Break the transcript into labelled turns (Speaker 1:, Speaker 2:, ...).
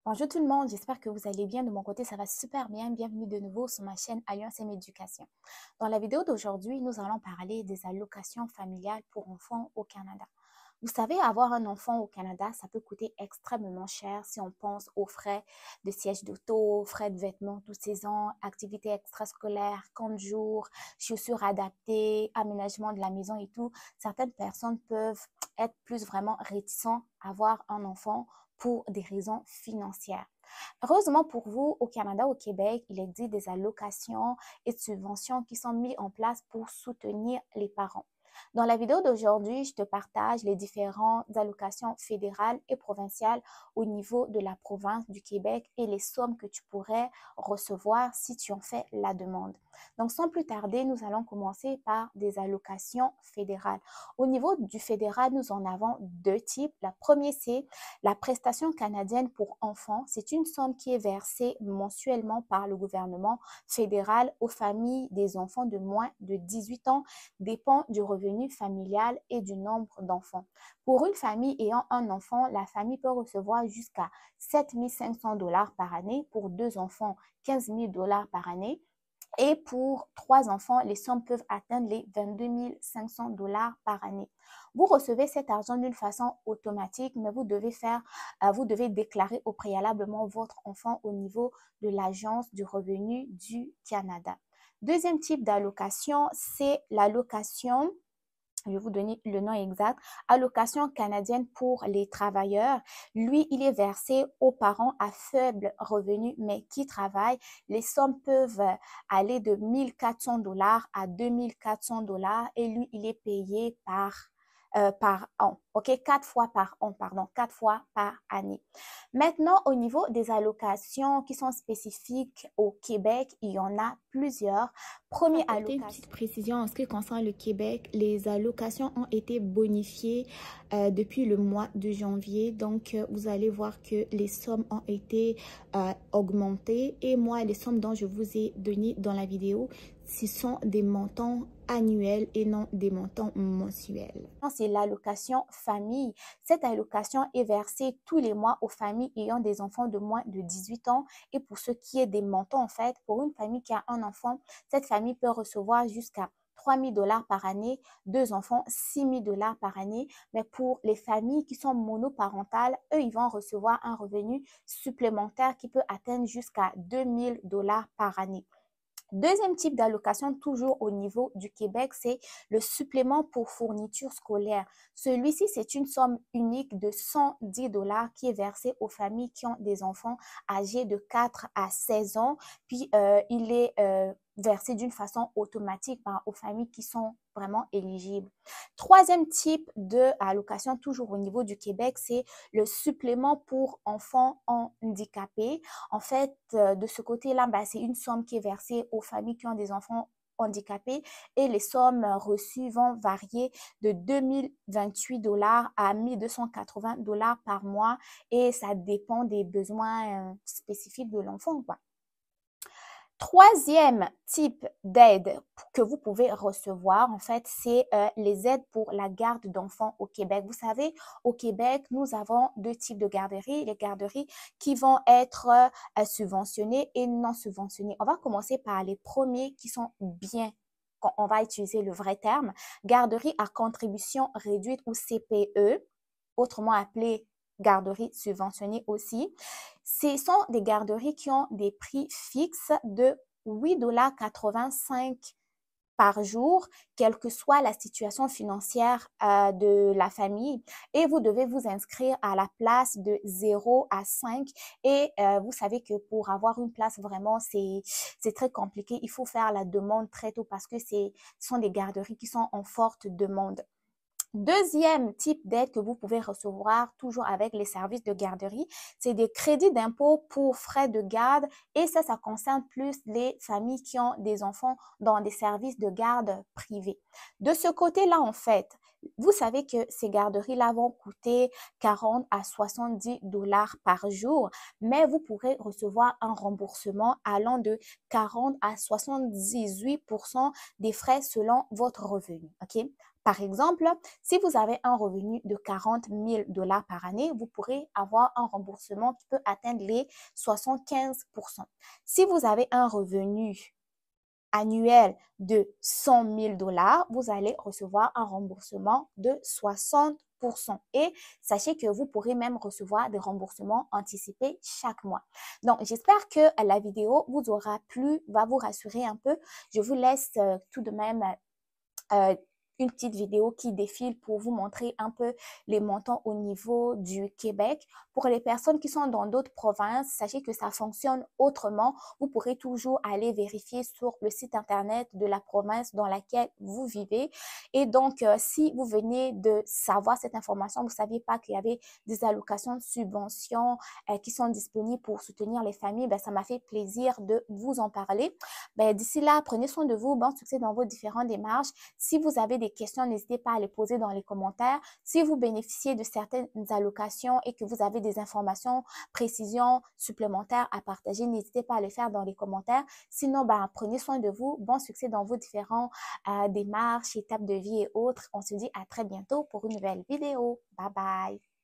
Speaker 1: Bonjour tout le monde, j'espère que vous allez bien. De mon côté, ça va super bien. Bienvenue de nouveau sur ma chaîne Alliance M Éducation. Dans la vidéo d'aujourd'hui, nous allons parler des allocations familiales pour enfants au Canada. Vous savez, avoir un enfant au Canada, ça peut coûter extrêmement cher si on pense aux frais de siège d'auto, frais de vêtements tous saisons, activités extrascolaires, camps de jour, chaussures adaptées, aménagement de la maison et tout. Certaines personnes peuvent être plus vraiment réticents à avoir un enfant pour des raisons financières. Heureusement pour vous, au Canada, au Québec, il existe des allocations et de subventions qui sont mises en place pour soutenir les parents. Dans la vidéo d'aujourd'hui, je te partage les différentes allocations fédérales et provinciales au niveau de la province du Québec et les sommes que tu pourrais recevoir si tu en fais la demande. Donc, sans plus tarder, nous allons commencer par des allocations fédérales. Au niveau du fédéral, nous en avons deux types. La première, c'est la prestation canadienne pour enfants. C'est une somme qui est versée mensuellement par le gouvernement fédéral aux familles des enfants de moins de 18 ans, dépend du revenu familial et du nombre d'enfants. Pour une famille ayant un enfant, la famille peut recevoir jusqu'à 7 500 $ par année. Pour deux enfants, 15 000 $ par année. Et pour trois enfants, les sommes peuvent atteindre les 22 500 $ par année. Vous recevez cet argent d'une façon automatique, mais vous devez déclarer au préalablement votre enfant au niveau de l'Agence du revenu du Canada. Deuxième type d'allocation, c'est l'allocation, je vais vous donner le nom exact, allocation canadienne pour les travailleurs. Lui, il est versé aux parents à faible revenu, mais qui travaillent. Les sommes peuvent aller de 1 400 $ à 2 400 $ et lui, il est payé par an, ok, 4 fois par an, pardon, 4 fois par année. Maintenant, au niveau des allocations qui sont spécifiques au Québec, il y en a plusieurs. Première allocation. Une petite précision en ce qui concerne le Québec, les allocations ont été bonifiées depuis le mois de janvier. Donc, vous allez voir que les sommes ont été augmentées. Et moi, les sommes dont je vous ai donné dans la vidéo, ce sont des montants annuels et non des montants mensuels. C'est l'allocation famille. Cette allocation est versée tous les mois aux familles ayant des enfants de moins de 18 ans. Et pour ce qui est des montants, en fait, pour une famille qui a un enfant, cette famille peut recevoir jusqu'à 3 000 $ par année, deux enfants, 6 000 $ par année. Mais pour les familles qui sont monoparentales, eux, ils vont recevoir un revenu supplémentaire qui peut atteindre jusqu'à 2 000 $ par année. Deuxième type d'allocation, toujours au niveau du Québec, c'est le supplément pour fourniture scolaire. Celui-ci, c'est une somme unique de 110 $ qui est versée aux familles qui ont des enfants âgés de 4 à 16 ans. Puis, il est versé d'une façon automatique aux familles qui sont vraiment éligibles. Troisième type d'allocation, toujours au niveau du Québec, c'est le supplément pour enfants handicapés. En fait, de ce côté-là, c'est une somme qui est versée aux familles qui ont des enfants handicapés et les sommes reçues vont varier de 2028 $ à 1280 $ par mois et ça dépend des besoins spécifiques de l'enfant, quoi. Troisième type d'aide que vous pouvez recevoir, en fait, c'est les aides pour la garde d'enfants au Québec. Vous savez, au Québec, nous avons deux types de garderies. Les garderies qui vont être subventionnées et non subventionnées. On va commencer par les premiers qui sont bien, on va utiliser le vrai terme, garderie à contribution réduite ou CPE, autrement appelée garderie subventionnée aussi. Ce sont des garderies qui ont des prix fixes de 8,85 $ par jour, quelle que soit la situation financière de la famille. Et vous devez vous inscrire à la place de 0 à 5. Et vous savez que pour avoir une place, vraiment, c'est très compliqué. Il faut faire la demande très tôt parce que ce sont des garderies qui sont en forte demande. Deuxième type d'aide que vous pouvez recevoir toujours avec les services de garderie, c'est des crédits d'impôt pour frais de garde et ça concerne plus les familles qui ont des enfants dans des services de garde privés. De ce côté-là, en fait, vous savez que ces garderies-là vont coûter 40 à 70 $ par jour, mais vous pourrez recevoir un remboursement allant de 40 à 78 % des frais selon votre revenu. OK? Par exemple, si vous avez un revenu de 40 000 $ par année, vous pourrez avoir un remboursement qui peut atteindre les 75%. Si vous avez un revenu annuel de 100 000 $, vous allez recevoir un remboursement de 60%. Et sachez que vous pourrez même recevoir des remboursements anticipés chaque mois. Donc, j'espère que la vidéo vous aura plu, va vous rassurer un peu. Je vous laisse tout de même une petite vidéo qui défile pour vous montrer un peu les montants au niveau du Québec. Pour les personnes qui sont dans d'autres provinces, sachez que ça fonctionne autrement. Vous pourrez toujours aller vérifier sur le site internet de la province dans laquelle vous vivez. Et donc, si vous venez de savoir cette information, vous ne saviez pas qu'il y avait des allocations de subventions qui sont disponibles pour soutenir les familles, ben, ça m'a fait plaisir de vous en parler. Ben, d'ici là, prenez soin de vous. Bon succès dans vos différentes démarches. Si vous avez des questions, n'hésitez pas à les poser dans les commentaires. Si vous bénéficiez de certaines allocations et que vous avez des informations, précisions supplémentaires à partager, n'hésitez pas à les faire dans les commentaires. Sinon, ben, prenez soin de vous. Bon succès dans vos différentes démarches, étapes de vie et autres. On se dit à très bientôt pour une nouvelle vidéo. Bye bye!